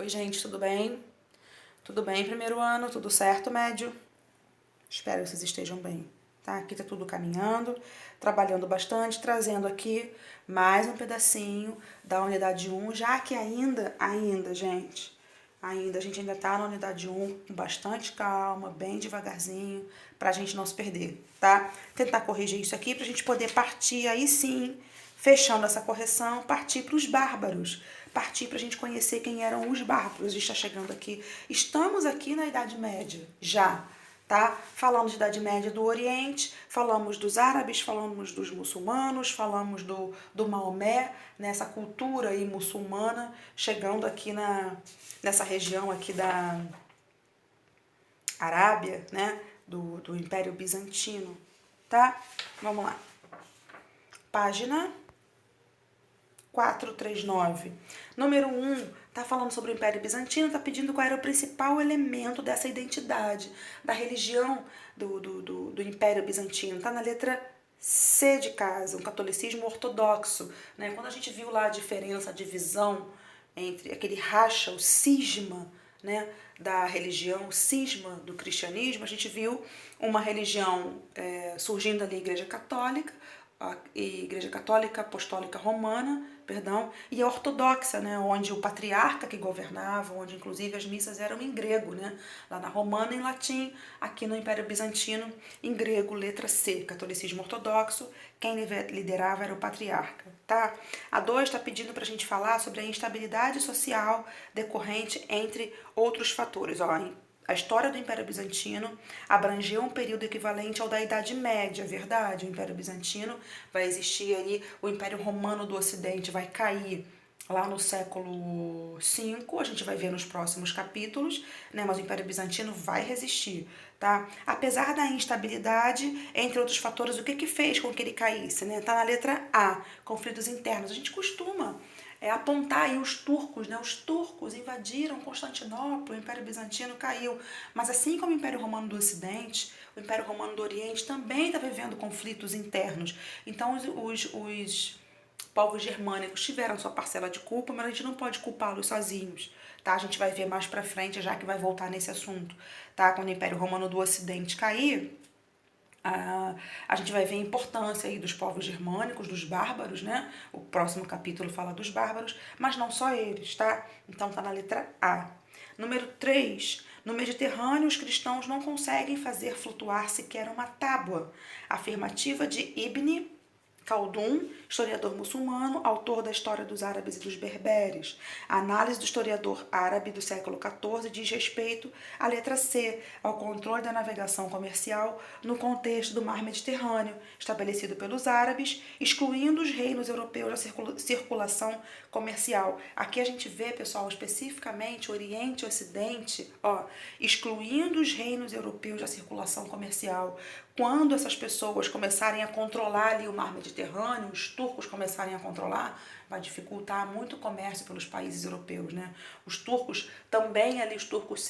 Oi, gente, tudo bem? Tudo bem, primeiro ano? Tudo certo, médio? Espero que vocês estejam bem, tá? Aqui tá tudo caminhando, trabalhando bastante, trazendo aqui mais um pedacinho da unidade 1, já que gente, a gente ainda tá na unidade 1 com bastante calma, bem devagarzinho, pra gente não se perder, tá? Tentar corrigir isso aqui pra gente poder partir aí sim, fechando essa correção, partir para os bárbaros, partir para a gente conhecer quem eram os bárbaros. A gente está chegando aqui, estamos aqui na Idade Média, já, tá? Falamos de Idade Média do Oriente, falamos dos árabes, falamos dos muçulmanos, falamos do Maomé, nessa cultura aí muçulmana, chegando aqui nessa região aqui da Arábia, né? Do Império Bizantino, tá? Vamos lá. Página 439. Número 1, tá falando sobre o Império Bizantino, tá pedindo qual era o principal elemento dessa identidade, da religião do Império Bizantino. Tá na letra C de casa, um catolicismo ortodoxo. Né? Quando a gente viu lá a diferença, a divisão entre aquele racha, o cisma, né, da religião, o cisma do cristianismo, a gente viu uma religião surgindo ali, a Igreja Católica Apostólica Romana, perdão, e a ortodoxa, né, onde o patriarca que governava, onde inclusive as missas eram em grego, né, lá na romana em latim, aqui no Império Bizantino em grego, letra C, catolicismo ortodoxo, quem liderava era o patriarca, tá? A 2 está pedindo para a gente falar sobre a instabilidade social decorrente entre outros fatores, ó, a história do Império Bizantino abrangeu um período equivalente ao da Idade Média, verdade? O Império Bizantino vai existir ali, o Império Romano do Ocidente vai cair lá no século V, a gente vai ver nos próximos capítulos, né? Mas o Império Bizantino vai resistir, tá? Apesar da instabilidade, entre outros fatores, o que fez com que ele caísse, né? Tá na letra A, conflitos internos. A gente costuma apontar aí os turcos, né? Os turcos invadiram Constantinopla, o Império Bizantino caiu. Mas assim como o Império Romano do Ocidente, o Império Romano do Oriente também está vivendo conflitos internos. Então os povos germânicos tiveram sua parcela de culpa, mas a gente não pode culpá-los sozinhos, tá? A gente vai ver mais pra frente, já que vai voltar nesse assunto, tá? Quando o Império Romano do Ocidente cair, a gente vai ver a importância aí dos povos germânicos, dos bárbaros, né? O próximo capítulo fala dos bárbaros, mas não só eles, tá? Então tá na letra A. Número 3. No Mediterrâneo, os cristãos não conseguem fazer flutuar sequer uma tábua. Afirmativa de Ibn Khaldun, historiador muçulmano, autor da história dos árabes e dos berberes. A análise do historiador árabe do século XIV diz respeito à letra C, ao controle da navegação comercial no contexto do mar Mediterrâneo, estabelecido pelos árabes, excluindo os reinos europeus da circulação comercial. Aqui a gente vê, pessoal, especificamente Oriente e Ocidente, ó, excluindo os reinos europeus da circulação comercial. Quando essas pessoas começarem a controlar ali o mar Mediterrâneo, os turcos começarem a controlar, vai dificultar muito o comércio pelos países europeus, né? Os turcos também ali, os turcos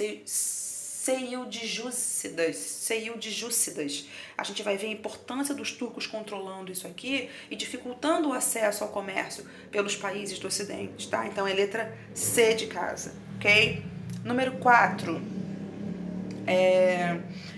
seildjúcidas. A gente vai ver a importância dos turcos controlando isso aqui e dificultando o acesso ao comércio pelos países do Ocidente, tá? Então é letra C de casa, ok? Número 4.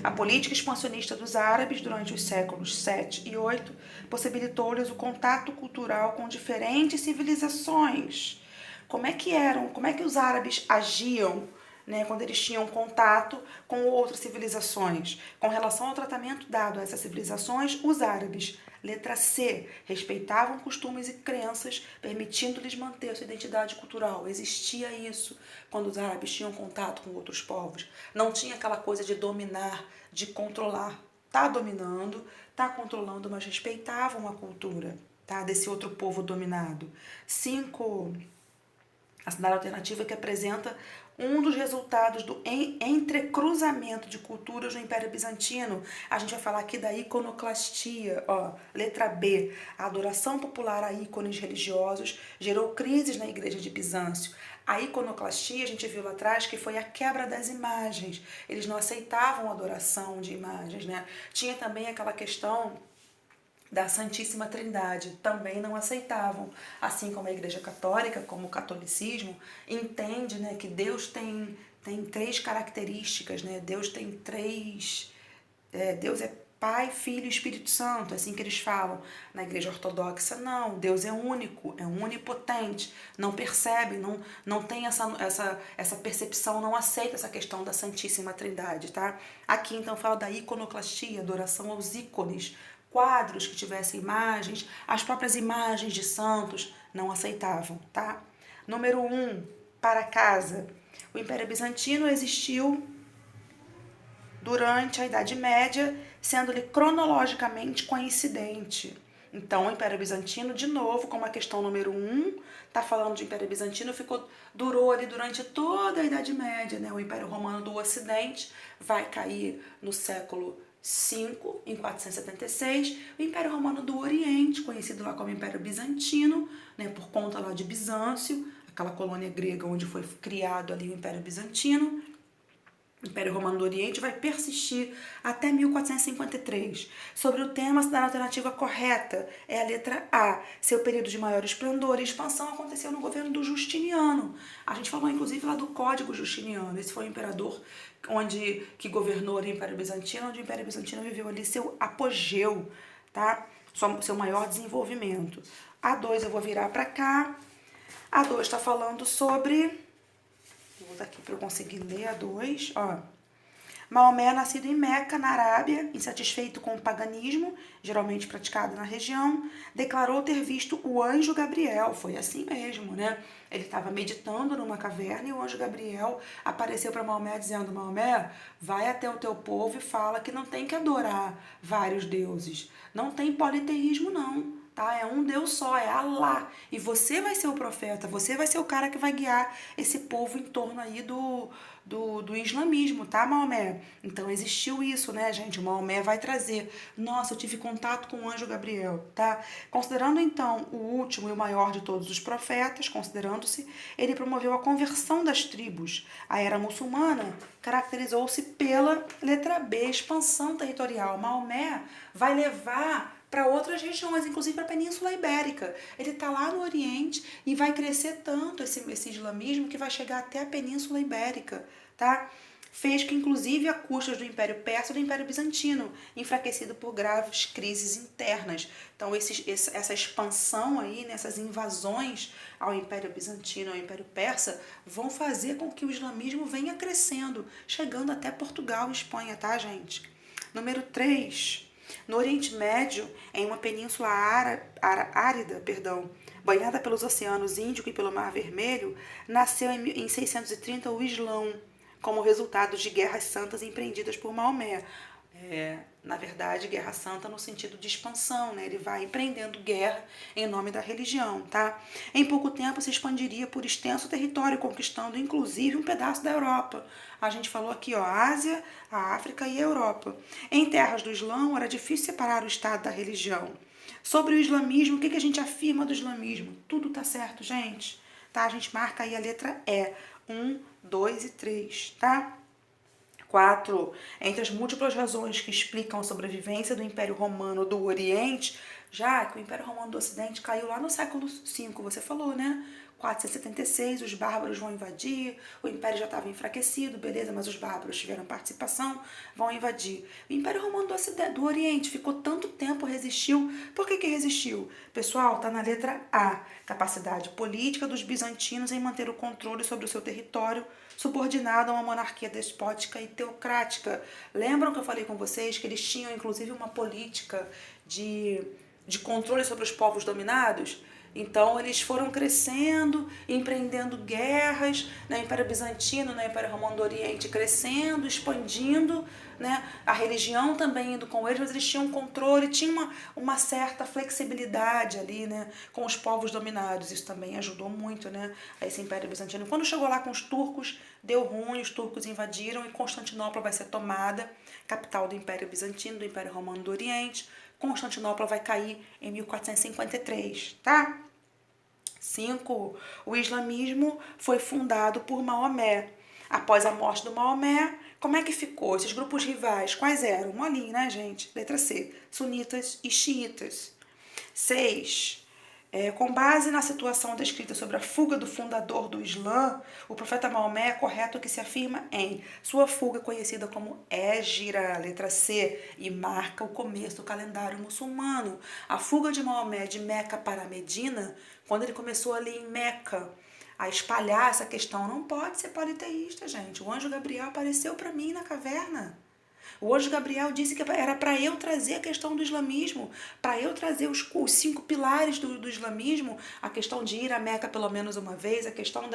A política expansionista dos árabes durante os séculos 7 e 8 possibilitou-lhes o contato cultural com diferentes civilizações. Como é que os árabes agiam, né, quando eles tinham contato com outras civilizações? Com relação ao tratamento dado a essas civilizações, os árabes, letra C, respeitavam costumes e crenças, permitindo-lhes manter sua identidade cultural. Existia isso quando os árabes tinham contato com outros povos. Não tinha aquela coisa de dominar, de controlar. Tá dominando, tá controlando, mas respeitavam a cultura, tá, desse outro povo dominado. 5. A cenário alternativa que apresenta um dos resultados do entrecruzamento de culturas no Império Bizantino. A gente vai falar aqui da iconoclastia, ó, letra B. A adoração popular a ícones religiosos gerou crises na igreja de Bizâncio. A iconoclastia, a gente viu lá atrás, que foi a quebra das imagens. Eles não aceitavam a adoração de imagens, né? Tinha também aquela questão da Santíssima Trindade, também não aceitavam. Assim como a Igreja Católica, como o catolicismo, entende, né, que Deus tem três características, né? Deus tem três... Deus é Pai, Filho e Espírito Santo, é assim que eles falam. Na Igreja Ortodoxa, não. Deus é único, é onipotente, não percebe, não tem essa percepção, não aceita essa questão da Santíssima Trindade, tá? Aqui, então, fala da iconoclastia, adoração aos ícones, quadros que tivessem imagens, as próprias imagens de santos não aceitavam, tá? Número 1, para casa. O Império Bizantino existiu durante a Idade Média, sendo-lhe cronologicamente coincidente. Então, o Império Bizantino, de novo, como a questão número 1, está falando de Império Bizantino, durou ali durante toda a Idade Média, né? O Império Romano do Ocidente vai cair no século V, em 476, o Império Romano do Oriente, conhecido lá como Império Bizantino, né, por conta lá de Bizâncio, aquela colônia grega onde foi criado ali o Império Bizantino. O Império Romano do Oriente vai persistir até 1453. Sobre o tema da alternativa correta é a letra A. Seu período de maior esplendor e expansão aconteceu no governo do Justiniano. A gente falou inclusive lá do Código Justiniano. Esse foi o imperador que governou o Império Bizantino, onde o Império Bizantino viveu ali seu apogeu, tá? Seu maior desenvolvimento. A 2 eu vou virar para cá. A 2 está falando sobre... Vou botar aqui para eu conseguir ler a 2. Ó. Maomé, nascido em Meca, na Arábia, insatisfeito com o paganismo, geralmente praticado na região, declarou ter visto o anjo Gabriel. Foi assim mesmo, né? Ele estava meditando numa caverna e o anjo Gabriel apareceu para Maomé dizendo: Maomé, vai até o teu povo e fala que não tem que adorar vários deuses. Não tem politeísmo, não. Tá? É um Deus só, é Allah. E você vai ser o profeta, você vai ser o cara que vai guiar esse povo em torno aí do islamismo, tá, Maomé? Então existiu isso, né, gente? O Maomé vai trazer. Nossa, eu tive contato com o anjo Gabriel, tá? Considerando então o último e o maior de todos os profetas, considerando-se, ele promoveu a conversão das tribos. A era muçulmana caracterizou-se pela letra B, expansão territorial. Maomé vai levar para outras regiões, inclusive para a Península Ibérica. Ele está lá no Oriente e vai crescer tanto esse islamismo que vai chegar até a Península Ibérica, tá? Fez que, inclusive, a custas do Império Persa e do Império Bizantino, enfraquecido por graves crises internas. Então, essa expansão aí, nessas invasões ao Império Bizantino, ao Império Persa, vão fazer com que o islamismo venha crescendo, chegando até Portugal e Espanha, tá, gente? Número 3. No Oriente Médio, em uma península árida, banhada pelos oceanos Índico e pelo Mar Vermelho, nasceu em 630 o Islão, como resultado de guerras santas empreendidas por Maomé. Na verdade, guerra santa no sentido de expansão, né? Ele vai empreendendo guerra em nome da religião, tá? Em pouco tempo se expandiria por extenso território, conquistando inclusive um pedaço da Europa. A gente falou aqui, ó, Ásia, a África e a Europa. Em terras do Islã era difícil separar o Estado da religião. Sobre o islamismo, o que a gente afirma do islamismo? Tudo tá certo, gente? Tá? A gente marca aí a letra E. 1, 2 e 3, tá? 4. Entre as múltiplas razões que explicam a sobrevivência do Império Romano do Oriente, já que o Império Romano do Ocidente caiu lá no século V, você falou, né? 476, os bárbaros vão invadir, o Império já estava enfraquecido, beleza, mas os bárbaros tiveram participação, vão invadir. O Império Romano do Oriente ficou tanto tempo, resistiu. Por que resistiu? Pessoal, tá na letra A. Capacidade política dos bizantinos em manter o controle sobre o seu território, subordinado a uma monarquia despótica e teocrática. Lembram que eu falei com vocês que eles tinham, inclusive, uma política de controle sobre os povos dominados? Então, eles foram crescendo, empreendendo guerras, né? O Império Bizantino, né? O Império Romano do Oriente crescendo, expandindo, né? A religião também indo com eles, mas eles tinham controle, tinha uma certa flexibilidade ali, né? Com os povos dominados. Isso também ajudou muito, né? A esse Império Bizantino. Quando chegou lá com os turcos, deu ruim, os turcos invadiram e Constantinopla vai ser tomada, capital do Império Bizantino, do Império Romano do Oriente. Constantinopla vai cair em 1453, tá? 5. O islamismo foi fundado por Maomé. Após a morte do Maomé, Como é que ficou? Esses grupos rivais, quais eram? Molinho, né, gente? Letra C, sunitas e xiitas. 6. Com base na situação descrita sobre a fuga do fundador do Islã, o profeta Maomé é correto que se afirma em sua fuga conhecida como Hégira, letra C, e marca o começo do calendário muçulmano. A fuga de Maomé de Meca para Medina, quando ele começou ali em Meca a espalhar essa questão, não pode ser politeísta, gente. O anjo Gabriel apareceu para mim na caverna. O anjo Gabriel disse que era para eu trazer a questão do islamismo, para eu trazer os 5 pilares do islamismo, a questão de ir à Meca pelo menos uma vez, a questão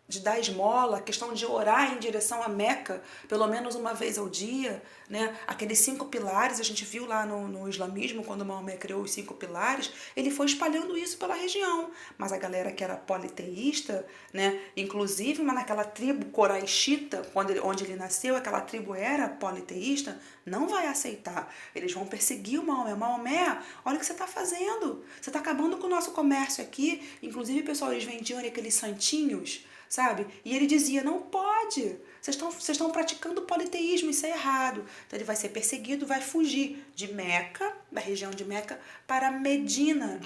de dar esmola, a questão de orar em direção à Meca, pelo menos uma vez ao dia, né? Aqueles 5 pilares, a gente viu lá no islamismo, quando Maomé criou os 5 pilares, ele foi espalhando isso pela região. Mas a galera que era politeísta, né? Inclusive, mas naquela tribo coraixita, onde ele nasceu, aquela tribo era politeísta, não vai aceitar. Eles vão perseguir o Maomé. Maomé, olha o que você está fazendo. Você está acabando com o nosso comércio aqui. Inclusive, pessoal, eles vendiam aqueles santinhos, sabe? E ele dizia, não pode, vocês estão praticando politeísmo, isso é errado. Então ele vai ser perseguido, vai fugir de Meca, da região de Meca, para Medina,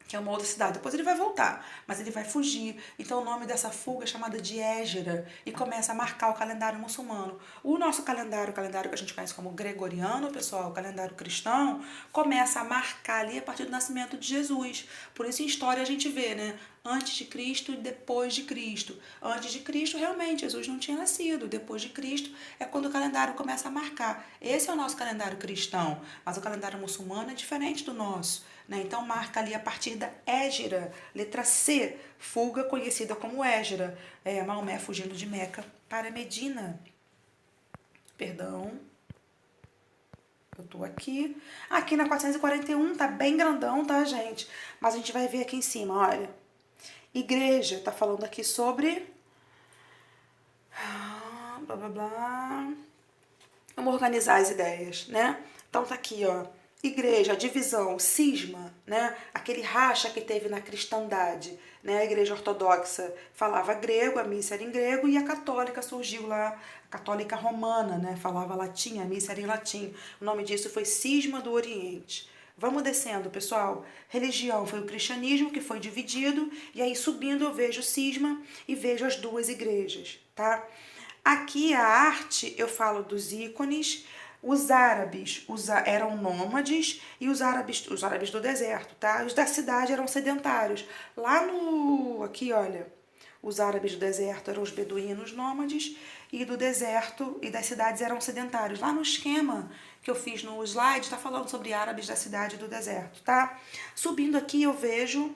que é uma outra cidade. Depois ele vai voltar, mas ele vai fugir. Então o nome dessa fuga é chamada de Hégira e começa a marcar o calendário muçulmano. O nosso calendário, o calendário que a gente conhece como gregoriano, pessoal, o calendário cristão, começa a marcar ali a partir do nascimento de Jesus. Por isso em história a gente vê, né? Antes de Cristo e depois de Cristo. Antes de Cristo, realmente, Jesus não tinha nascido. Depois de Cristo é quando o calendário começa a marcar. Esse é o nosso calendário cristão, mas o calendário muçulmano é diferente do nosso, né? Então marca ali a partir da Hégira, letra C, fuga conhecida como Hégira. Maomé fugindo de Meca para Medina. Perdão. Eu tô aqui. Aqui na 441, tá bem grandão, tá, gente? Mas a gente vai ver aqui em cima, olha. Igreja, tá falando aqui sobre... blá, blá, blá. Vamos organizar as ideias, né? Então tá aqui, ó. Igreja, divisão, cisma, né? Aquele racha que teve na cristandade, né? A igreja ortodoxa falava grego, a missa era em grego, e a católica surgiu lá, a católica romana, né? Falava latim, a missa era em latim. O nome disso foi cisma do Oriente. Vamos descendo, pessoal. Religião foi o cristianismo que foi dividido, e aí subindo eu vejo o cisma e vejo as duas igrejas, tá? Aqui a arte, eu falo dos ícones. Os árabes eram nômades e os árabes do deserto, tá? Os da cidade eram sedentários. Aqui, olha, os árabes do deserto eram os beduínos nômades e do deserto e das cidades eram sedentários. Lá no esquema que eu fiz no slide, está falando sobre árabes da cidade e do deserto, tá? Subindo aqui eu vejo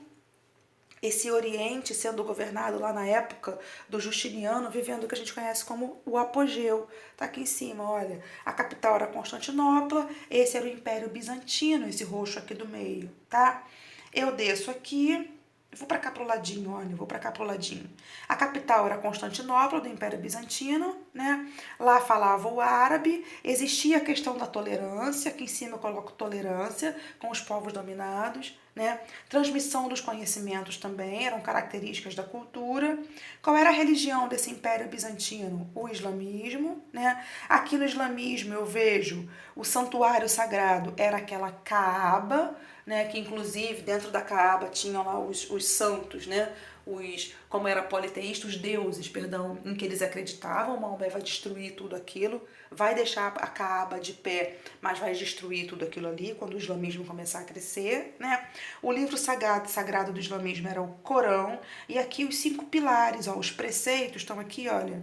esse Oriente sendo governado lá na época do Justiniano, vivendo o que a gente conhece como o apogeu. Tá aqui em cima, olha. A capital era Constantinopla, esse era o Império Bizantino, esse roxo aqui do meio, tá? Eu desço aqui, vou para cá pro ladinho, olha, vou para cá pro ladinho. A capital era Constantinopla, do Império Bizantino, né? Lá falava o árabe, existia a questão da tolerância, aqui em cima eu coloco tolerância com os povos dominados, né? Transmissão dos conhecimentos também eram características da cultura. Qual era a religião desse Império Bizantino? O islamismo, né? Aqui no islamismo eu vejo o santuário sagrado era aquela Kaaba, né, que inclusive dentro da Kaaba tinham lá os santos, né, como era politeísta, os deuses, perdão, em que eles acreditavam. Maomé vai destruir tudo aquilo, vai deixar a Kaaba de pé, mas vai destruir tudo aquilo ali quando o islamismo começar a crescer, né. O livro sagrado do islamismo era o Corão, e aqui os 5 pilares, ó, os preceitos estão aqui, olha.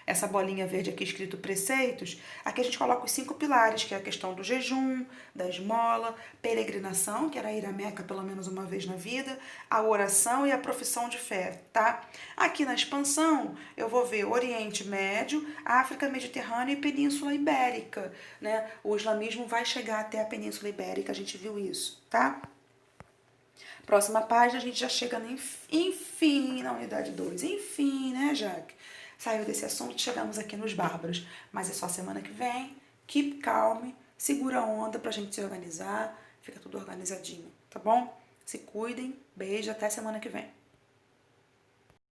Essa bolinha verde aqui escrito preceitos, aqui a gente coloca os 5 pilares, que é a questão do jejum, da esmola, peregrinação, que era ir à Meca pelo menos uma vez na vida, a oração e a profissão de fé, tá? Aqui na expansão, eu vou ver Oriente Médio, África Mediterrânea e Península Ibérica, né? O islamismo vai chegar até a Península Ibérica, a gente viu isso, tá? Próxima página, a gente já chega no enfim, na unidade 2. Enfim, né, Jaque? Saiu desse assunto, chegamos aqui nos bárbaros. Mas é só semana que vem. Keep calm, segura a onda pra gente se organizar. Fica tudo organizadinho, tá bom? Se cuidem. Beijo, até semana que vem.